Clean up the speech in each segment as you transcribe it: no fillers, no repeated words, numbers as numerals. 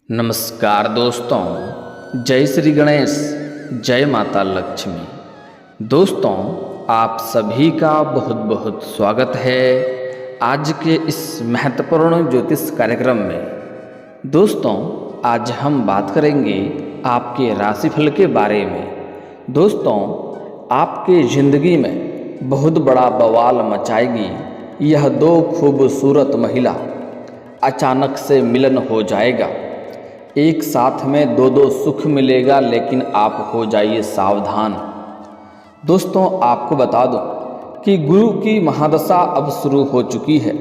नमस्कार दोस्तों, जय श्री गणेश, जय माता लक्ष्मी। दोस्तों, आप सभी का बहुत बहुत स्वागत है आज के इस महत्वपूर्ण ज्योतिष कार्यक्रम में। दोस्तों, आज हम बात करेंगे आपके राशिफल के बारे में। दोस्तों, आपके ज़िंदगी में बहुत बड़ा बवाल मचाएगी यह दो खूबसूरत महिला। अचानक से मिलन हो जाएगा, एक साथ में दो सुख मिलेगा, लेकिन आप हो जाइए सावधान। दोस्तों, आपको बता दूं कि गुरु की महादशा अब शुरू हो चुकी है।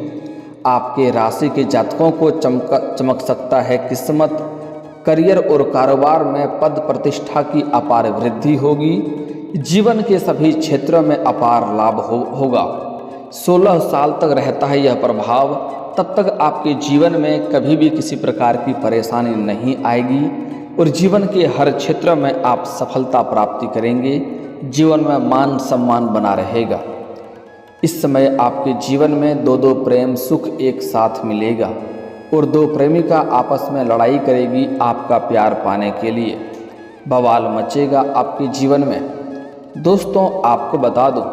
आपके राशि के जातकों को चमक सकता है किस्मत। करियर और कारोबार में पद प्रतिष्ठा की अपार वृद्धि होगी। जीवन के सभी क्षेत्रों में अपार लाभ होगा। 16 साल तक रहता है यह प्रभाव। तब तक आपके जीवन में कभी भी किसी प्रकार की परेशानी नहीं आएगी और जीवन के हर क्षेत्र में आप सफलता प्राप्ति करेंगे। जीवन में मान सम्मान बना रहेगा। इस समय आपके जीवन में दो प्रेम सुख एक साथ मिलेगा और दो प्रेमिका आपस में लड़ाई करेगी आपका प्यार पाने के लिए। बवाल मचेगा आपके जीवन में। दोस्तों, आपको बता दूं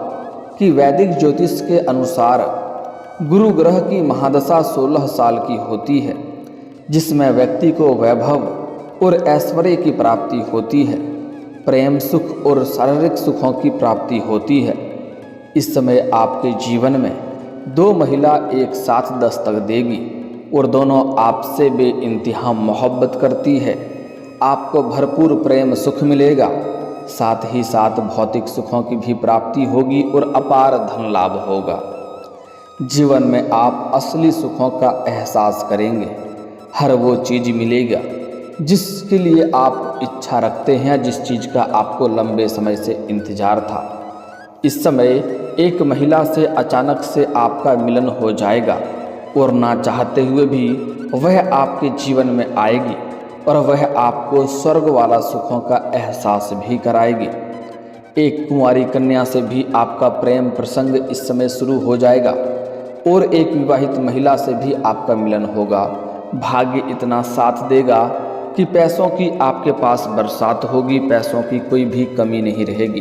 कि वैदिक ज्योतिष के अनुसार गुरु ग्रह की महादशा 16 साल की होती है, जिसमें व्यक्ति को वैभव और ऐश्वर्य की प्राप्ति होती है। प्रेम सुख और शारीरिक सुखों की प्राप्ति होती है। इस समय आपके जीवन में दो महिला एक साथ दस्तक देगी और दोनों आपसे बेइंतहा मोहब्बत करती है। आपको भरपूर प्रेम सुख मिलेगा, साथ ही साथ भौतिक सुखों की भी प्राप्ति होगी और अपार धन लाभ होगा। जीवन में आप असली सुखों का एहसास करेंगे। हर वो चीज़ मिलेगा जिसके लिए आप इच्छा रखते हैं, जिस चीज़ का आपको लंबे समय से इंतजार था। इस समय एक महिला से अचानक से आपका मिलन हो जाएगा और ना चाहते हुए भी वह आपके जीवन में आएगी और वह आपको स्वर्ग वाला सुखों का एहसास भी कराएगी। एक कुंवारी कन्या से भी आपका प्रेम प्रसंग इस समय शुरू हो जाएगा और एक विवाहित महिला से भी आपका मिलन होगा। भाग्य इतना साथ देगा कि पैसों की आपके पास बरसात होगी। पैसों की कोई भी कमी नहीं रहेगी।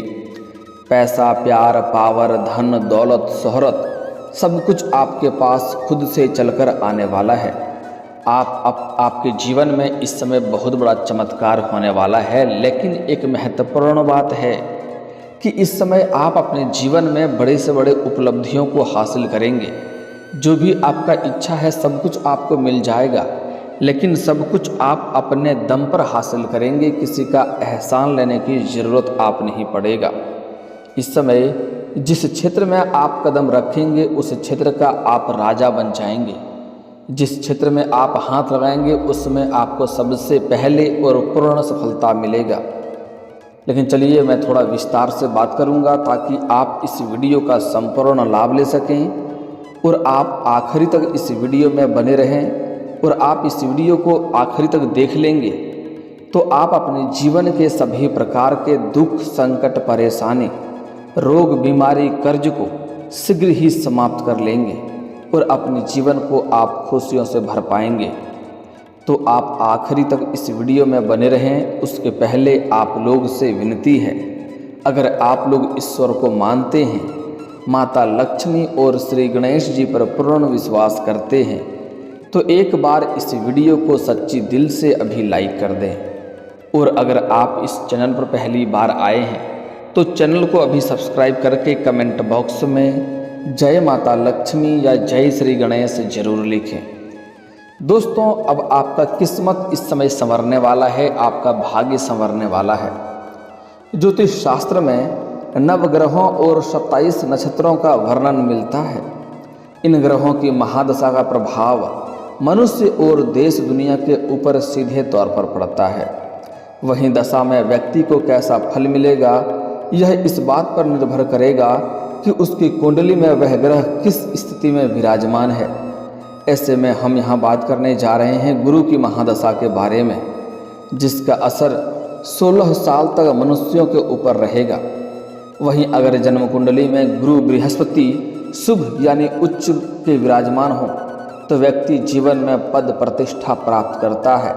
पैसा, प्यार, पावर, धन, दौलत, शोहरत सब कुछ आपके पास खुद से चलकर आने वाला है। आपके जीवन में इस समय बहुत बड़ा चमत्कार होने वाला है। लेकिन एक महत्वपूर्ण बात है कि इस समय आप अपने जीवन में बड़े से बड़े उपलब्धियों को हासिल करेंगे। जो भी आपका इच्छा है सब कुछ आपको मिल जाएगा, लेकिन सब कुछ आप अपने दम पर हासिल करेंगे। किसी का एहसान लेने की ज़रूरत आप नहीं पड़ेगा। इस समय जिस क्षेत्र में आप कदम रखेंगे उस क्षेत्र का आप राजा बन जाएंगे। जिस क्षेत्र में आप हाथ लगाएंगे उसमें आपको सबसे पहले और पूर्ण सफलता मिलेगा। लेकिन चलिए, मैं थोड़ा विस्तार से बात करूंगा ताकि आप इस वीडियो का संपूर्ण लाभ ले सकें और आप आखिरी तक इस वीडियो में बने रहें। और आप इस वीडियो को आखिरी तक देख लेंगे तो आप अपने जीवन के सभी प्रकार के दुख, संकट, परेशानी, रोग, बीमारी, कर्ज को शीघ्र ही समाप्त कर लेंगे और अपने जीवन को आप खुशियों से भर पाएंगे। तो आप आखिरी तक इस वीडियो में बने रहें। उसके पहले आप लोग से विनती है, अगर आप लोग ईश्वर को मानते हैं, माता लक्ष्मी और श्री गणेश जी पर पूर्ण विश्वास करते हैं, तो एक बार इस वीडियो को सच्ची दिल से अभी लाइक कर दें। और अगर आप इस चैनल पर पहली बार आए हैं तो चैनल को अभी सब्सक्राइब करके कमेंट बॉक्स में जय माता लक्ष्मी या जय श्री गणेश जरूर लिखें। दोस्तों, अब आपका किस्मत इस समय संवरने वाला है, आपका भाग्य संवरने वाला है। ज्योतिष शास्त्र में नवग्रहों और 27 नक्षत्रों का वर्णन मिलता है। इन ग्रहों की महादशा का प्रभाव मनुष्य और देश दुनिया के ऊपर सीधे तौर पर पड़ता है। वहीं दशा में व्यक्ति को कैसा फल मिलेगा यह इस बात पर निर्भर करेगा कि उसकी कुंडली में वह ग्रह किस स्थिति में विराजमान है। ऐसे में हम यहाँ बात करने जा रहे हैं गुरु की महादशा के बारे में, जिसका असर 16 साल तक मनुष्यों के ऊपर रहेगा। वहीं अगर जन्म कुंडली में गुरु बृहस्पति शुभ यानी उच्च के विराजमान हो तो व्यक्ति जीवन में पद प्रतिष्ठा प्राप्त करता है।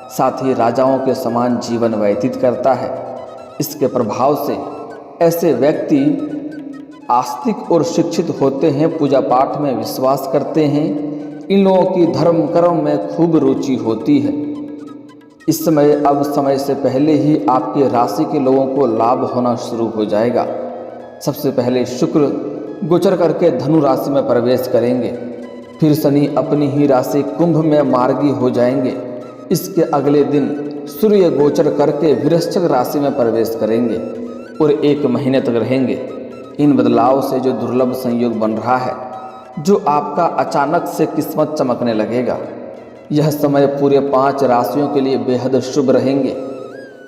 साथ ही राजाओं के समान जीवन व्यतीत करता है। इसके प्रभाव से ऐसे व्यक्ति आस्तिक और शिक्षित होते हैं, पूजा पाठ में विश्वास करते हैं। इन लोगों की धर्म कर्म में खूब रुचि होती है। इस समय अब समय से पहले ही आपके राशि के लोगों को लाभ होना शुरू हो जाएगा। सबसे पहले शुक्र गोचर करके धनु राशि में प्रवेश करेंगे, फिर शनि अपनी ही राशि कुंभ में मार्गी हो जाएंगे। इसके अगले दिन सूर्य गोचर करके वृश्चिक राशि में प्रवेश करेंगे और 1 महीने तक रहेंगे। इन बदलाव से जो दुर्लभ संयोग बन रहा है, जो आपका अचानक से किस्मत चमकने लगेगा, यह समय पूरे 5 राशियों के लिए बेहद शुभ रहेंगे,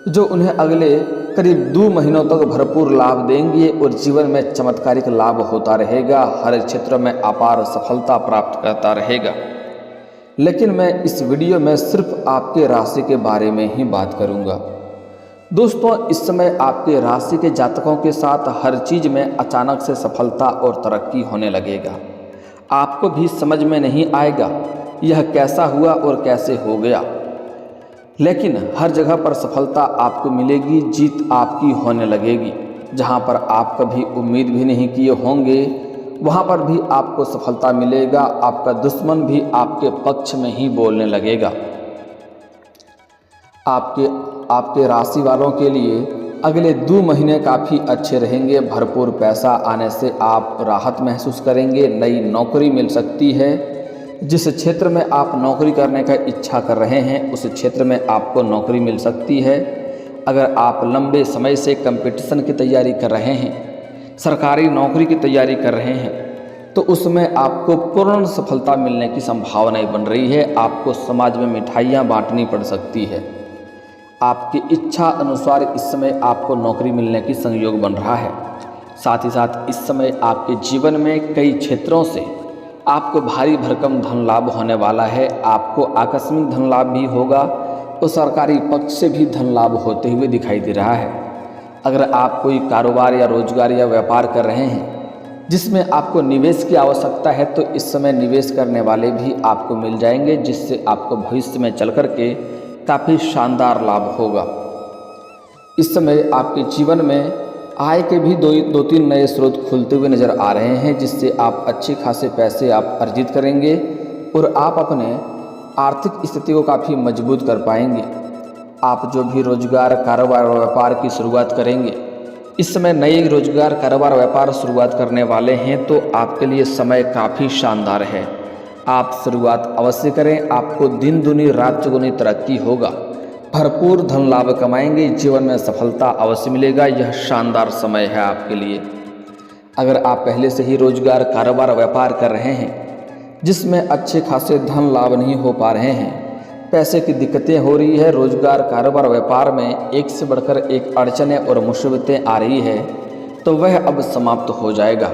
जो उन्हें अगले करीब 2 महीनों तक भरपूर लाभ देंगे और जीवन में चमत्कारिक लाभ होता रहेगा। हर क्षेत्र में अपार सफलता प्राप्त करता रहेगा। लेकिन मैं इस वीडियो में सिर्फ आपके राशि के बारे में ही बात करूंगा। दोस्तों, इस समय आपके राशि के जातकों के साथ हर चीज़ में अचानक से सफलता और तरक्की होने लगेगा। आपको भी समझ में नहीं आएगा यह कैसा हुआ और कैसे हो गया, लेकिन हर जगह पर सफलता आपको मिलेगी, जीत आपकी होने लगेगी। जहां पर आप कभी उम्मीद भी नहीं किए होंगे, वहां पर भी आपको सफलता मिलेगा। आपका दुश्मन भी आपके पक्ष में ही बोलने लगेगा। आपके राशि वालों के लिए अगले 2 महीने काफ़ी अच्छे रहेंगे। भरपूर पैसा आने से आप राहत महसूस करेंगे। नई नौकरी मिल सकती है। जिस क्षेत्र में आप नौकरी करने का इच्छा कर रहे हैं, उस क्षेत्र में आपको नौकरी मिल सकती है। अगर आप लंबे समय से कंपटीशन की तैयारी कर रहे हैं, सरकारी नौकरी की तैयारी कर रहे हैं, तो उसमें आपको पूर्ण सफलता मिलने की संभावनाएं बन रही है। आपको समाज में मिठाइयाँ बांटनी पड़ सकती है। आपकी इच्छा अनुसार इस समय आपको नौकरी मिलने की संयोग बन रहा है। साथ ही साथ इस समय आपके जीवन में कई क्षेत्रों से आपको भारी भरकम धन लाभ होने वाला है। आपको आकस्मिक धन लाभ भी होगा और सरकारी पक्ष से भी धन लाभ होते हुए दिखाई दे रहा है। अगर आप कोई कारोबार या रोजगार या व्यापार कर रहे हैं जिसमें आपको निवेश की आवश्यकता है, तो इस समय निवेश करने वाले भी आपको मिल जाएंगे, जिससे आपको भविष्य में चल कर के काफ़ी शानदार लाभ होगा। इस समय आपके जीवन में आय के भी 2-3 नए स्रोत खुलते हुए नज़र आ रहे हैं, जिससे आप अच्छे खासे पैसे आप अर्जित करेंगे और आप अपने आर्थिक स्थिति को काफ़ी मजबूत कर पाएंगे। आप जो भी रोजगार, कारोबार और व्यापार की शुरुआत करेंगे, इस समय नए रोजगार, कारोबार, व्यापार शुरुआत करने वाले हैं, तो आपके लिए समय काफ़ी शानदार है। आप शुरुआत अवश्य करें। आपको दिन दुनी रात चौगुनी तरक्की होगा। भरपूर धन लाभ कमाएंगे। जीवन में सफलता अवश्य मिलेगा। यह शानदार समय है आपके लिए। अगर आप पहले से ही रोजगार, कारोबार, व्यापार कर रहे हैं जिसमें अच्छे खासे धन लाभ नहीं हो पा रहे हैं, पैसे की दिक्कतें हो रही है, रोजगार, कारोबार, व्यापार में एक से बढ़कर एक अड़चनें और मुसीबतें आ रही है, तो वह अब समाप्त हो जाएगा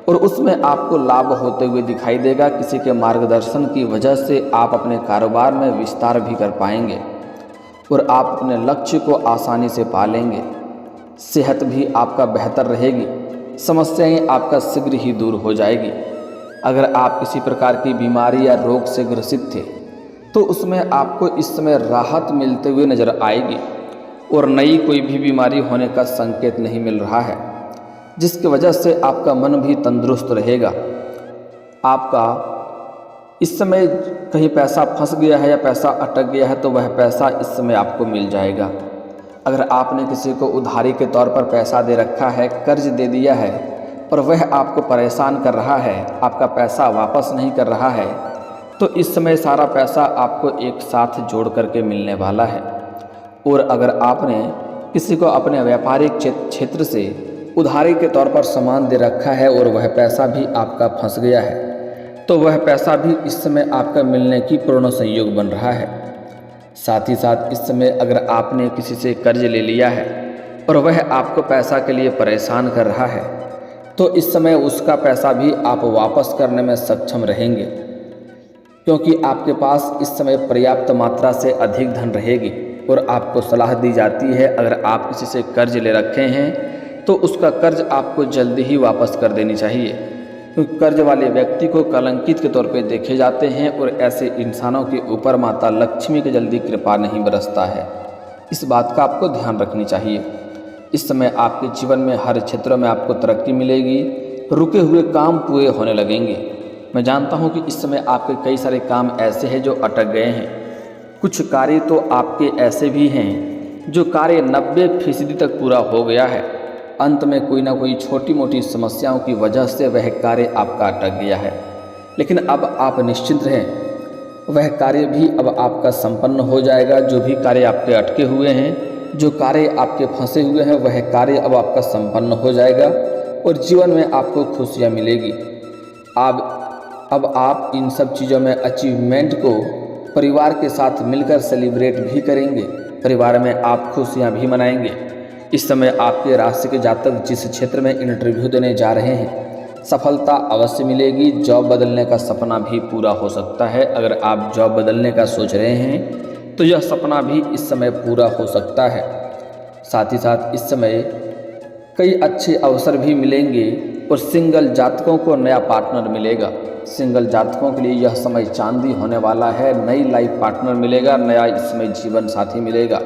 और उसमें आपको लाभ होते हुए दिखाई देगा। किसी के मार्गदर्शन की वजह से आप अपने कारोबार में विस्तार भी कर पाएंगे और आप अपने लक्ष्य को आसानी से पा लेंगे। सेहत भी आपका बेहतर रहेगी। समस्याएं आपका शीघ्र ही दूर हो जाएगी। अगर आप किसी प्रकार की बीमारी या रोग से ग्रसित थे, तो उसमें आपको इस समय राहत मिलते हुए नजर आएगी और नई कोई भी बीमारी होने का संकेत नहीं मिल रहा है, जिसकी वजह से आपका मन भी तंदुरुस्त रहेगा। आपका इस समय कहीं पैसा फंस गया है या पैसा अटक गया है, तो वह पैसा इस समय आपको मिल जाएगा। अगर आपने किसी को उधारी के तौर पर पैसा दे रखा है, कर्ज दे दिया है, पर वह आपको परेशान कर रहा है, आपका पैसा वापस नहीं कर रहा है, तो इस समय सारा पैसा आपको एक साथ जोड़ करके मिलने वाला है। और अगर आपने किसी को अपने व्यापारिक क्षेत्र से उधारी के तौर पर सामान दे रखा है और वह पैसा भी आपका फंस गया है, तो वह पैसा भी इस समय आपका मिलने की पूर्ण संयोग बन रहा है। साथ ही साथ इस समय अगर आपने किसी से कर्ज ले लिया है और वह आपको पैसा के लिए परेशान कर रहा है, तो इस समय उसका पैसा भी आप वापस करने में सक्षम रहेंगे, क्योंकि आपके पास इस समय पर्याप्त मात्रा से अधिक धन रहेगी। और आपको सलाह दी जाती है, अगर आप किसी से कर्ज ले रखे हैं तो उसका कर्ज आपको जल्दी ही वापस कर देनी चाहिए, क्योंकि कर्ज वाले व्यक्ति को कलंकित के तौर पे देखे जाते हैं और ऐसे इंसानों के ऊपर माता लक्ष्मी की जल्दी कृपा नहीं बरसता है। इस बात का आपको ध्यान रखनी चाहिए। इस समय आपके जीवन में हर क्षेत्र में आपको तरक्की मिलेगी, रुके हुए काम पूरे होने लगेंगे। मैं जानता हूं कि इस समय आपके कई सारे काम ऐसे हैं जो अटक गए हैं। कुछ कार्य तो आपके ऐसे भी हैं जो कार्य 90% तक पूरा हो गया है, अंत में कोई ना कोई छोटी मोटी समस्याओं की वजह से वह कार्य आपका अटक गया है। लेकिन अब आप निश्चिंत रहें, वह कार्य भी अब आपका संपन्न हो जाएगा। जो भी कार्य आपके अटके हुए हैं, जो कार्य आपके फंसे हुए हैं, वह कार्य अब आपका संपन्न हो जाएगा और जीवन में आपको खुशियाँ मिलेगी। अब आप इन सब चीज़ों में अचीवमेंट को परिवार के साथ मिलकर सेलिब्रेट भी करेंगे, परिवार में आप खुशियाँ भी मनाएंगे। इस समय आपके राशि के जातक जिस क्षेत्र में इंटरव्यू देने जा रहे हैं, सफलता अवश्य मिलेगी। जॉब बदलने का सपना भी पूरा हो सकता है। अगर आप जॉब बदलने का सोच रहे हैं तो यह सपना भी इस समय पूरा हो सकता है। साथ ही साथ इस समय कई अच्छे अवसर भी मिलेंगे और सिंगल जातकों को नया पार्टनर मिलेगा। सिंगल जातकों के लिए यह समय चांदी होने वाला है। नई लाइफ पार्टनर मिलेगा, नया इसमें जीवन साथी मिलेगा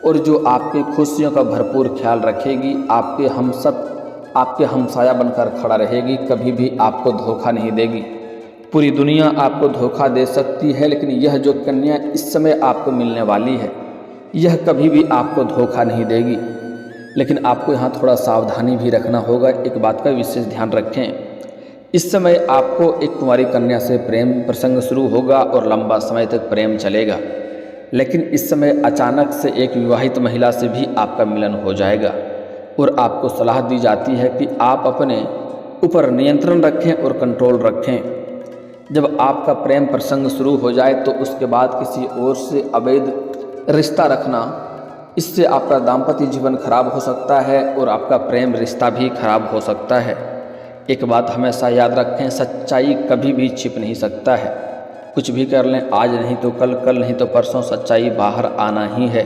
और जो आपके खुशियों का भरपूर ख्याल रखेगी, आपके हमसाया बनकर खड़ा रहेगी, कभी भी आपको धोखा नहीं देगी। पूरी दुनिया आपको धोखा दे सकती है, लेकिन यह जो कन्या इस समय आपको मिलने वाली है, यह कभी भी आपको धोखा नहीं देगी। लेकिन आपको यहाँ थोड़ा सावधानी भी रखना होगा। एक बात का विशेष ध्यान रखें, इस समय आपको एक कुंवारी कन्या से प्रेम प्रसंग शुरू होगा और लंबा समय तक प्रेम चलेगा। लेकिन इस समय अचानक से एक विवाहित महिला से भी आपका मिलन हो जाएगा और आपको सलाह दी जाती है कि आप अपने ऊपर नियंत्रण रखें और कंट्रोल रखें। जब आपका प्रेम प्रसंग शुरू हो जाए तो उसके बाद किसी और से अवैध रिश्ता रखना, इससे आपका दाम्पत्य जीवन खराब हो सकता है और आपका प्रेम रिश्ता भी खराब हो सकता है। एक बात हमेशा याद रखें, सच्चाई कभी भी छिप नहीं सकता है। कुछ भी कर लें, आज नहीं तो कल, कल नहीं तो परसों सच्चाई बाहर आना ही है।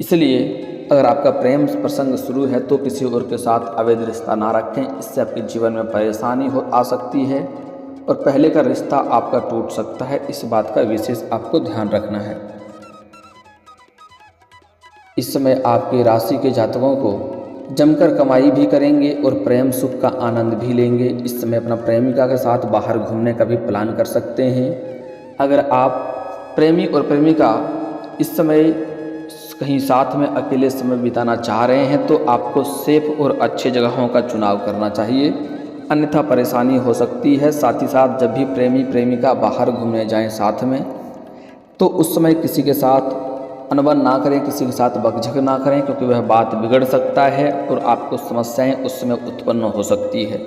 इसलिए अगर आपका प्रेम प्रसंग शुरू है तो किसी और के साथ अवैध रिश्ता ना रखें, इससे आपके जीवन में परेशानी आ सकती है और पहले का रिश्ता आपका टूट सकता है। इस बात का विशेष आपको ध्यान रखना है। इस समय आपकी राशि के जातकों को जमकर कमाई भी करेंगे और प्रेम सुख का आनंद भी लेंगे। इस समय अपना प्रेमिका के साथ बाहर घूमने का भी प्लान कर सकते हैं। अगर आप प्रेमी और प्रेमिका इस समय कहीं साथ में अकेले समय बिताना चाह रहे हैं तो आपको सेफ और अच्छे जगहों का चुनाव करना चाहिए, अन्यथा परेशानी हो सकती है। साथ ही साथ जब भी प्रेमी प्रेमिका बाहर घूमने जाएं साथ में, तो उस समय किसी के साथ अनबन ना करें, किसी के साथ बकझक ना करें, क्योंकि वह बात बिगड़ सकता है और आपको समस्याएं उस समय उत्पन्न हो सकती है।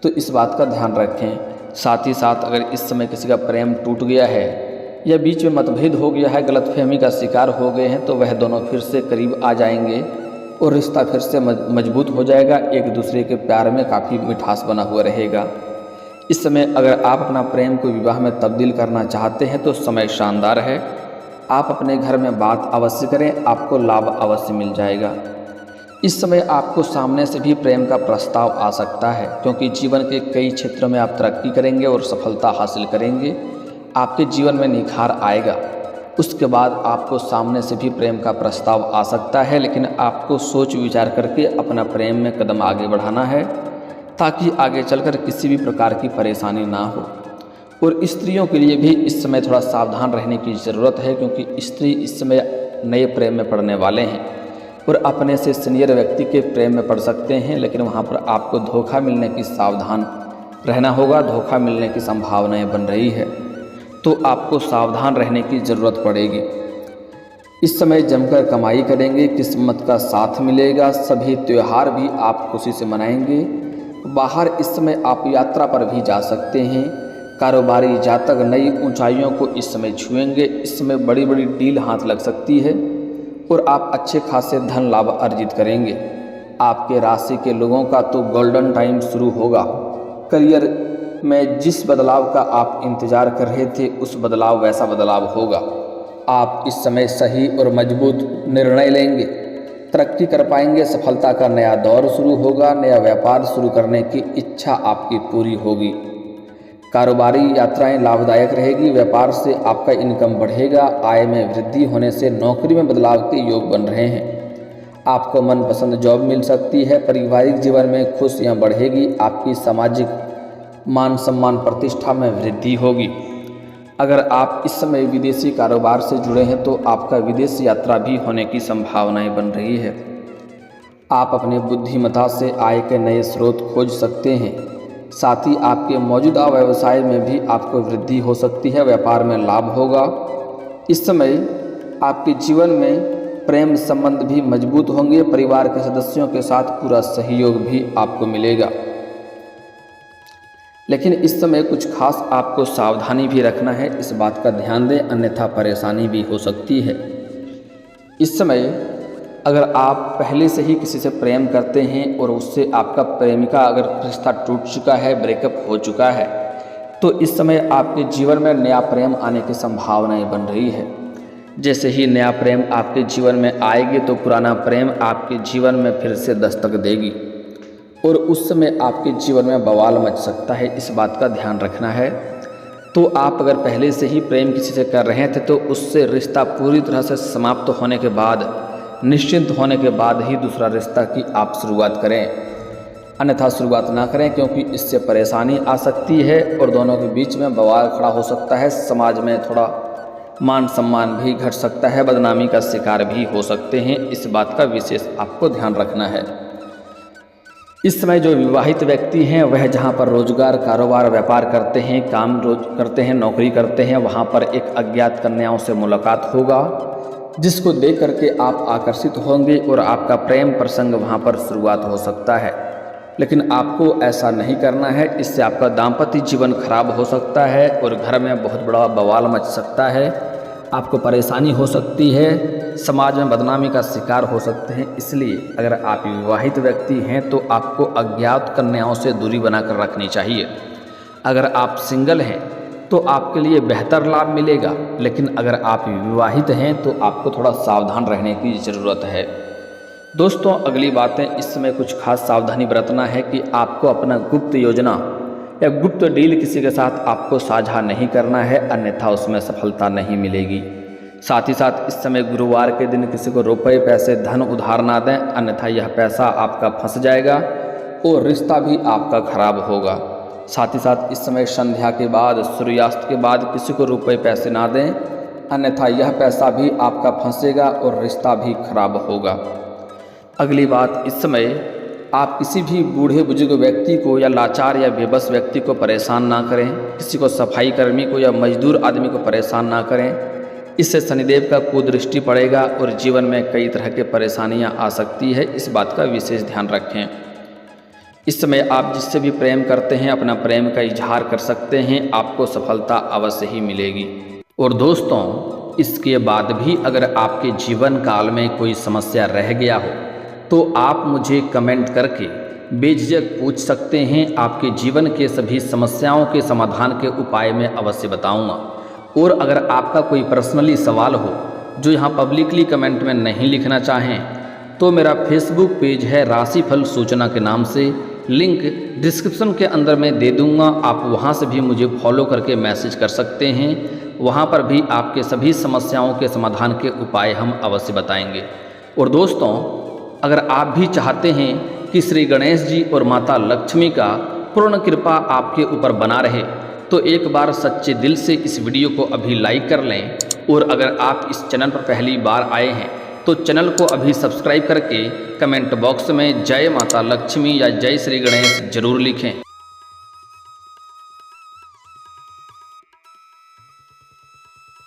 तो इस बात का ध्यान रखें। साथ ही साथ अगर इस समय किसी का प्रेम टूट गया है या बीच में मतभेद हो गया है, गलतफहमी का शिकार हो गए हैं, तो वह दोनों फिर से करीब आ जाएंगे और रिश्ता फिर से मजबूत हो जाएगा। एक दूसरे के प्यार में काफ़ी मिठास बना हुआ रहेगा। इस समय अगर आप अपना प्रेम को विवाह में तब्दील करना चाहते हैं तो समय शानदार है। आप अपने घर में बात अवश्य करें, आपको लाभ अवश्य मिल जाएगा। इस समय आपको सामने से भी प्रेम का प्रस्ताव आ सकता है, क्योंकि जीवन के कई क्षेत्रों में आप तरक्की करेंगे और सफलता हासिल करेंगे। आपके जीवन में निखार आएगा। उसके बाद आपको सामने से भी प्रेम का प्रस्ताव आ सकता है, लेकिन आपको सोच विचार करके अपना प्रेम में कदम आगे बढ़ाना है, ताकि आगे चलकर किसी भी प्रकार की परेशानी ना हो। और स्त्रियों के लिए भी इस समय थोड़ा सावधान रहने की ज़रूरत है, क्योंकि स्त्री इस समय नए प्रेम में पड़ने वाले हैं और अपने से सीनियर व्यक्ति के प्रेम में पड़ सकते हैं, लेकिन वहाँ पर आपको धोखा मिलने की सावधान रहना होगा। धोखा मिलने की संभावनाएं बन रही है, तो आपको सावधान रहने की ज़रूरत पड़ेगी। इस समय जमकर कमाई करेंगे, किस्मत का साथ मिलेगा, सभी त्यौहार भी आप खुशी से मनाएंगे। बाहर इस समय आप यात्रा पर भी जा सकते हैं। कारोबारी जातक नई ऊंचाइयों को इस समय छुएंगे। इस समय बड़ी बड़ी डील हाथ लग सकती है और आप अच्छे खासे धन लाभ अर्जित करेंगे। आपके राशि के लोगों का तो गोल्डन टाइम शुरू होगा। करियर में जिस बदलाव का आप इंतजार कर रहे थे, उस बदलाव वैसा बदलाव होगा। आप इस समय सही और मजबूत निर्णय लेंगे। तरक्की कर पाएंगे, सफलता का नया दौर शुरू होगा, नया व्यापार शुरू करने की इच्छा आपकी पूरी होगी। कारोबारी यात्राएं लाभदायक रहेगी, व्यापार से आपका इनकम बढ़ेगा, आय में वृद्धि होने से नौकरी में बदलाव के योग बन रहे हैं। आपको मनपसंद जॉब मिल सकती है, पारिवारिक जीवन में खुशियां बढ़ेगी, आपकी सामाजिक मान सम्मान प्रतिष्ठा में वृद्धि होगी। अगर आप इस समय विदेशी कारोबार से जुड़े हैं तो आपका विदेश यात्रा भी होने की संभावनाएं बन रही है। आप अपने बुद्धिमत्ता से आय के नए स्रोत खोज सकते हैं। साथ ही आपके मौजूदा व्यवसाय में भी आपको वृद्धि हो सकती है, व्यापार में लाभ होगा। इस समय आपके जीवन में प्रेम संबंध भी मजबूत होंगे, परिवार के सदस्यों के साथ पूरा सहयोग भी आपको मिलेगा। लेकिन इस समय कुछ खास आपको सावधानी भी रखना है, इस बात का ध्यान दें, अन्यथा परेशानी भी हो सकती है। इस समय अगर आप पहले से ही किसी से प्रेम करते हैं और उससे आपका प्रेमिका अगर रिश्ता टूट चुका है, ब्रेकअप हो चुका है, तो इस समय आपके जीवन में नया प्रेम आने की संभावनाएं बन रही है। जैसे ही नया प्रेम आपके जीवन में आएगी तो पुराना प्रेम आपके जीवन में फिर से दस्तक देगी और उस समय आपके जीवन में बवाल मच सकता है, इस बात का ध्यान रखना है। तो आप अगर पहले से ही प्रेम किसी से कर रहे थे तो उससे रिश्ता पूरी तरह से समाप्त होने के बाद, निश्चिंत होने के बाद ही दूसरा रिश्ता की आप शुरुआत करें, अन्यथा शुरुआत ना करें, क्योंकि इससे परेशानी आ सकती है और दोनों के बीच में बवाल खड़ा हो सकता है। समाज में थोड़ा मान सम्मान भी घट सकता है, बदनामी का शिकार भी हो सकते हैं, इस बात का विशेष आपको ध्यान रखना है। इस समय जो विवाहित व्यक्ति हैं वह जहाँ पर रोजगार, कारोबार, व्यापार करते हैं, काम रोज करते हैं, नौकरी करते हैं, वहाँ पर एक अज्ञात कन्याओं से मुलाकात होगा जिसको देख करके आप आकर्षित होंगे और आपका प्रेम प्रसंग वहाँ पर शुरुआत हो सकता है। लेकिन आपको ऐसा नहीं करना है, इससे आपका दाम्पत्य जीवन खराब हो सकता है और घर में बहुत बड़ा बवाल मच सकता है, आपको परेशानी हो सकती है, समाज में बदनामी का शिकार हो सकते हैं। इसलिए अगर आप विवाहित व्यक्ति हैं तो आपको अज्ञात कन्याओं से दूरी बनाकर रखनी चाहिए। अगर आप सिंगल हैं तो आपके लिए बेहतर लाभ मिलेगा, लेकिन अगर आप विवाहित हैं तो आपको थोड़ा सावधान रहने की ज़रूरत है। दोस्तों, अगली बातें, इस समय कुछ खास सावधानी बरतना है कि आपको अपना गुप्त योजना या गुप्त डील किसी के साथ आपको साझा नहीं करना है, अन्यथा उसमें सफलता नहीं मिलेगी। साथ ही साथ इस समय गुरुवार के दिन किसी को रुपए, पैसे, धन उधार ना दें, अन्यथा यह पैसा आपका फंस जाएगा और रिश्ता भी आपका खराब होगा। साथ ही साथ इस समय संध्या के बाद, सूर्यास्त के बाद किसी को रुपए पैसे ना दें, अन्यथा यह पैसा भी आपका फंसेगा और रिश्ता भी खराब होगा। अगली बात, इस समय आप किसी भी बूढ़े बुजुर्ग व्यक्ति को या लाचार या बेबस व्यक्ति को परेशान ना करें, किसी को सफाई कर्मी को या मजदूर आदमी को परेशान ना करें, इससे शनिदेव का कुदृष्टि पड़ेगा और जीवन में कई तरह के परेशानियां आ सकती है, इस बात का विशेष ध्यान रखें। इस समय आप जिससे भी प्रेम करते हैं अपना प्रेम का इजहार कर सकते हैं, आपको सफलता अवश्य ही मिलेगी। और दोस्तों, इसके बाद भी अगर आपके जीवन काल में कोई समस्या रह गया हो तो आप मुझे कमेंट करके बेझिझक पूछ सकते हैं। आपके जीवन के सभी समस्याओं के समाधान के उपाय मैं अवश्य बताऊंगा। और अगर आपका कोई पर्सनली सवाल हो जो यहाँ पब्लिकली कमेंट में नहीं लिखना चाहें तो मेरा फेसबुक पेज है राशिफल सूचना के नाम से, लिंक डिस्क्रिप्शन के अंदर मैं दे दूंगा, आप वहाँ से भी मुझे फॉलो करके मैसेज कर सकते हैं। वहाँ पर भी आपके सभी समस्याओं के समाधान के उपाय हम अवश्य बताएंगे। और दोस्तों, अगर आप भी चाहते हैं कि श्री गणेश जी और माता लक्ष्मी का पूर्ण कृपा आपके ऊपर बना रहे तो एक बार सच्चे दिल से इस वीडियो को अभी लाइक कर लें। और अगर आप इस चैनल पर पहली बार आए हैं तो चैनल को अभी सब्सक्राइब करके कमेंट बॉक्स में जय माता लक्ष्मी या जय श्री गणेश जरूर लिखें।